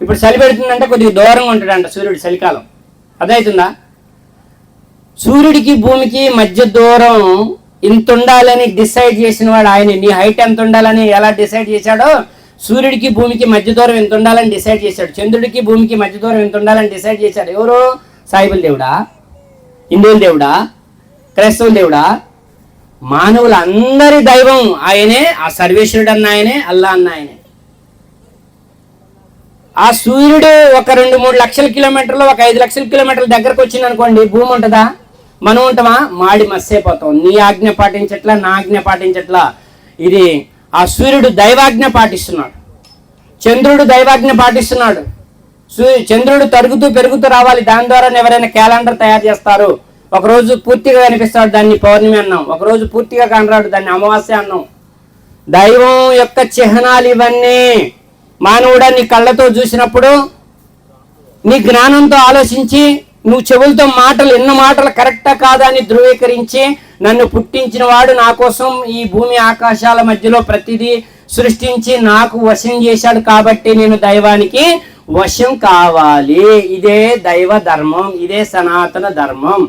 ఇప్పుడు చలి పెడుతుందంటే కొద్దిగా దూరంగా ఉంటాడంట సూర్యుడు చలికాలం. అర్థమవుతుందా? సూర్యుడికి భూమికి మధ్య దూరం ఇంత ఉండాలని డిసైడ్ చేసిన వాడు ఆయన. నీ హైట్ ఎంత ఉండాలని ఎలా డిసైడ్ చేశాడో సూర్యుడికి భూమికి మధ్య దూరం ఎంత ఉండాలని డిసైడ్ చేశాడు. చంద్రుడికి భూమికి మధ్య దూరం ఎంత ఉండాలని డిసైడ్ చేశాడు. ఎవరు? సాయిబుల్ దేవుడా, హిందువుల దేవుడా, క్రైస్తవుల దేవుడా? మానవులందరి దైవం ఆయనే. ఆ సర్వేశ్వరుడు అన్న ఆయనే, అల్లా అన్న ఆయనే. ఆ సూర్యుడు ఒక 2-3 లక్షల కిలోమీటర్లు, ఒక 5 లక్షల కిలోమీటర్ల దగ్గరకు వచ్చింది అనుకోండి, భూమి ఉంటుందా? మనం ఉంటామా? మాడి మస్సైపోతాం. నీ ఆజ్ఞ పాటించట్లా, నా ఆజ్ఞ పాటించట్లా. ఇది ఆ సూర్యుడు దైవాజ్ఞ పాటిస్తున్నాడు, చంద్రుడు దైవాజ్ఞ పాటిస్తున్నాడు. చంద్రుడు తరుగుతూ పెరుగుతూ రావాలి. దాని ద్వారా ఎవరైనా క్యాలెండర్ తయారు చేస్తారు. ఒకరోజు పూర్తిగా కనిపిస్తాడు, దాన్ని పౌర్ణమి అన్నాం. ఒకరోజు పూర్తిగా కనరాడు, దాన్ని అమావాస్య అన్నాం. దైవం యొక్క చిహ్నాలు ఇవన్నీ. మానవుడా, నీ కళ్ళతో చూసినప్పుడు, నీ జ్ఞానంతో ఆలోచించి, నువ్వు చెవులతో ఎన్న మాటలు కరెక్టా కాదా అని ధృవీకరించి, నన్ను పుట్టించిన వాడు నా కోసం ఈ భూమి ఆకాశాల మధ్యలో ప్రతిదీ సృష్టించి నాకు వశం చేశాడు. కాబట్టి నేను దైవానికి వశం కావాలి. ఇదే దైవ ధర్మం, ఇదే సనాతన ధర్మం.